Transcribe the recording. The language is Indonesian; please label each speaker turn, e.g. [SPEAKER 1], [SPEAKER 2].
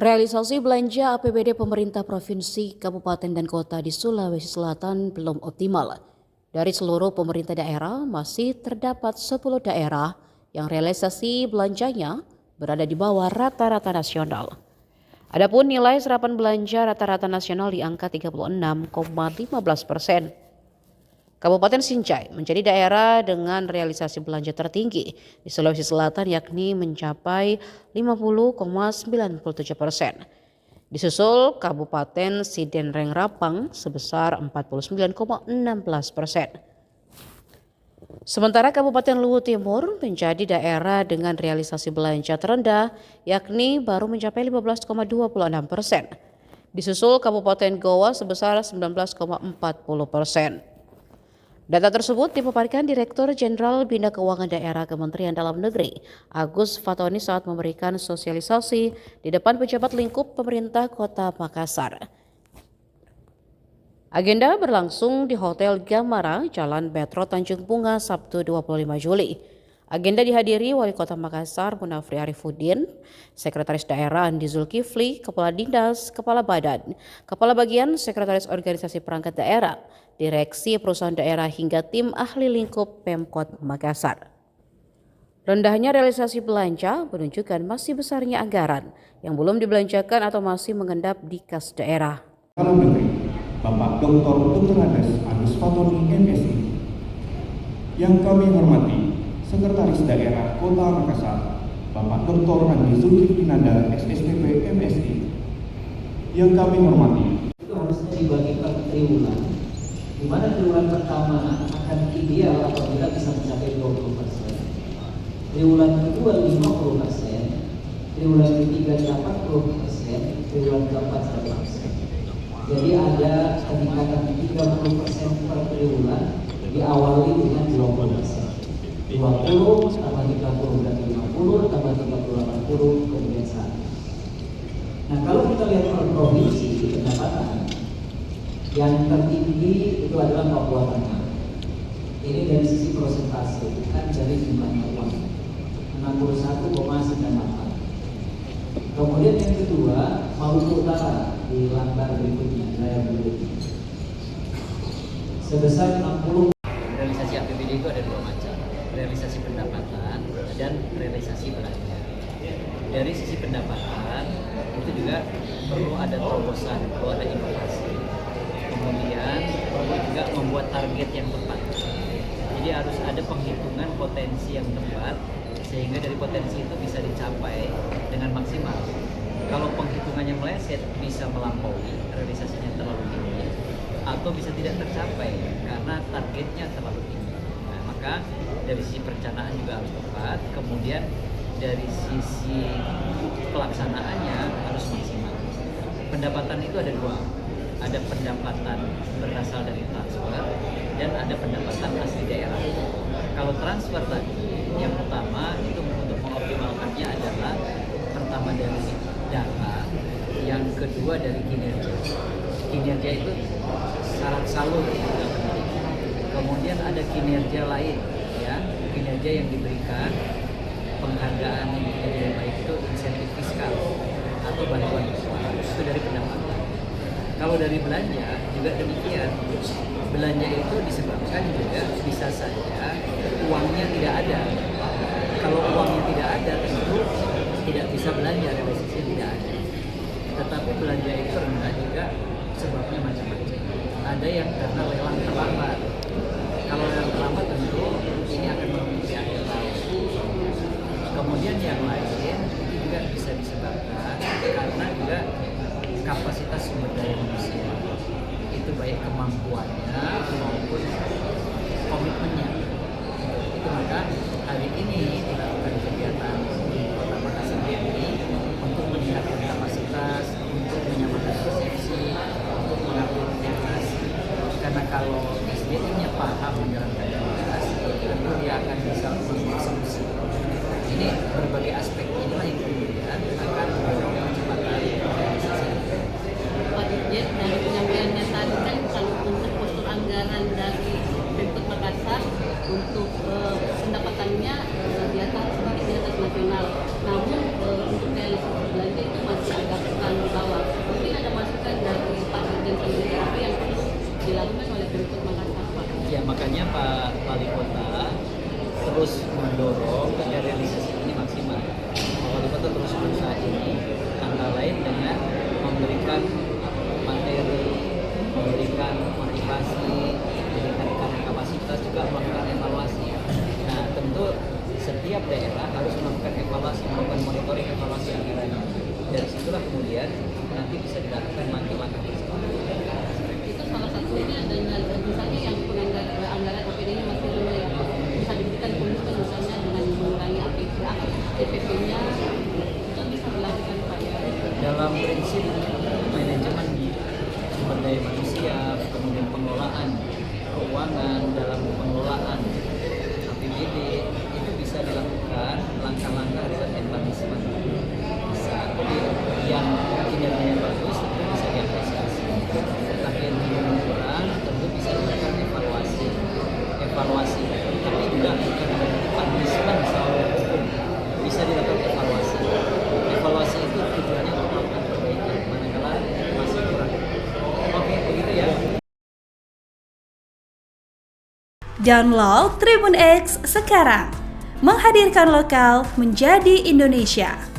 [SPEAKER 1] Realisasi belanja APBD pemerintah provinsi, kabupaten, dan kota di Sulawesi Selatan belum optimal. Dari seluruh pemerintah daerah, masih terdapat 10 daerah yang realisasi belanjanya berada di bawah rata-rata nasional. Adapun nilai serapan belanja rata-rata nasional di angka 36,15%. Kabupaten Sinjai menjadi daerah dengan realisasi belanja tertinggi di Sulawesi Selatan, yakni mencapai 50,97%. Disusul Kabupaten Sidenreng Rapang sebesar 49,16%. Sementara Kabupaten Luwu Timur menjadi daerah dengan realisasi belanja terendah, yakni baru mencapai 15,26%. Disusul Kabupaten Goa sebesar 19,40%. Data tersebut dipaparkan Direktur Jenderal Bina Keuangan Daerah Kementerian Dalam Negeri, Agus Fatoni, saat memberikan sosialisasi di depan pejabat lingkup pemerintah Kota Makassar. Agenda berlangsung di Hotel Gamara, Jalan Metro Tanjung Bunga, Sabtu 25 Juli. Agenda dihadiri Wali Kota Makassar Munafri Arifuddin, Sekretaris Daerah Andi Zulkifli, Kepala Dinas, Kepala Badan, Kepala Bagian, Sekretaris Organisasi Perangkat Daerah, Direksi Perusahaan Daerah hingga tim ahli lingkup Pemkot Makassar. Rendahnya realisasi belanja menunjukkan masih besarnya anggaran yang belum dibelanjakan atau masih mengendap di kas daerah.
[SPEAKER 2] Dalam Negeri, Bapak Dr. Agus Fatoni, MSI. Yang kami hormati Sekretaris Daerah Kota Makassar, Bapak Dr. Andi Zulkifli Nanda, SSPP, MSI. Yang kami hormati,
[SPEAKER 3] itu harusnya dibagi per triwulan, di mana triwulan pertama akan ideal apabila bisa mencapai 20%, triwulan kedua 50%, triwulan ketiga 80%, triwulan keempat 100%. Jadi ada peningkatan 30% per triwulan diawali dengan 20%. 20 tambah 30 berarti 50, tambah 30 80, kemudian 100. Nah, kalau kita lihat per provinsi pendapatan yang tertinggi itu adalah Papua Tengah. Ini dari sisi persentase, bukan dari jumlahnya uang, 61,94. Kemudian yang kedua, Maluku Utara di lambar berikutnya, layar berikutnya, sebesar 60.
[SPEAKER 4] Realisasi APBD itu ada dua macam, realisasi pendapatan dan realisasi belanja. Dari sisi pendapatan itu juga perlu ada terobosan, perlu ada inovasi. Kemudian perlu juga membuat target yang tepat. Jadi harus ada penghitungan potensi yang tepat sehingga dari potensi itu bisa dicapai dengan maksimal. Kalau penghitungannya meleset bisa melampaui, realisasinya terlalu tinggi, atau bisa tidak tercapai karena targetnya terlalu tinggi. Nah, maka dari sisi perencanaan juga harus tepat, kemudian dari sisi pelaksanaannya harus maksimal. Pendapatan itu ada dua, ada pendapatan berasal dari transfer dan ada pendapatan asli daerah. Kalau transfer tadi, yang pertama itu untuk mengoptimalkannya adalah pertama dari data, yang kedua dari kinerja. Kinerja itu syarat salur, kemudian ada kinerja lain, ya, kinerja yang diberikan penghargaan yang kinerja baik itu insentif fiskal atau bantuan itu dari pendapatan. Kalau dari belanja juga demikian, belanja itu disebabkan juga bisa saja uangnya tidak ada. Kalau uangnya tidak ada tentu tidak bisa belanja, realisasinya tidak ada. Tetapi belanja itu rendah juga sebabnya macam-macam. Ada yang karena lelang terlambat. Kalau lelang terlambat tentu ini akan merugikan akhir tahun. Kemudian yang lain itu juga bisa disebabkan karena juga kapasitas sumber daya manusia. Itu baik kemampuannya maupun komitmennya. Itu maka hari ini dilakukan kegiatan di Kota Makassar ini untuk meningkatkan kapasitas, untuk menyamakan persepsi, untuk mengambil informasi. Karena kalau SDM-nya paham menjalankan tugas, tentu dia akan bisa mengeksekusi. Ini berbagai aspek inilah yang kemudian akan mendorong percepatan realisasi.
[SPEAKER 5] Pak Dirjen, dari penyampaiannya tadi kan kalau untuk postur anggaran dari Pemkot Makassar untuk pendapatannya di atas nasional, namun untuk realisasi belanja itu masih agak
[SPEAKER 4] terus mendorong agar realisasi ini maksimal. Wali kota terus berusaha ini antara lain dengan memberikan materi, memberikan motivasi, memberikan kapasitas, juga melakukan evaluasi. Nah, tentu setiap daerah harus melakukan evaluasi, melakukan monitoring evaluasi anggarannya. Dari situlah kemudian nanti bisa dilakukan langkah-langkah bersama.
[SPEAKER 5] Itu salah satunya dengan misalnya yang anggaran APD-nya masih rendah ya, bisa diberikan komitmen misalnya dengan mengurangi APP-nya, itu bisa dilakukan Pak ya.
[SPEAKER 4] Dalam prinsip manajemen sumber daya manusia, kemudian pengelolaan keuangan dalam pengelolaan APBD itu bisa dilakukan langkah-langkah return and punishment. Bisa, jadi yang kinerjanya bagus tentu bisa diapresiasi, tapi yang kinerjanya kurang tentu bisa dilakukan evaluasi, tapi juga bukan berarti punishment secara hukum, bisa dilakukan evaluasi itu tujuannya untuk melakukan perbaikan manakala masih kurang. Oke, begitu ya.
[SPEAKER 6] Download Tribun X sekarang, menghadirkan lokal menjadi Indonesia.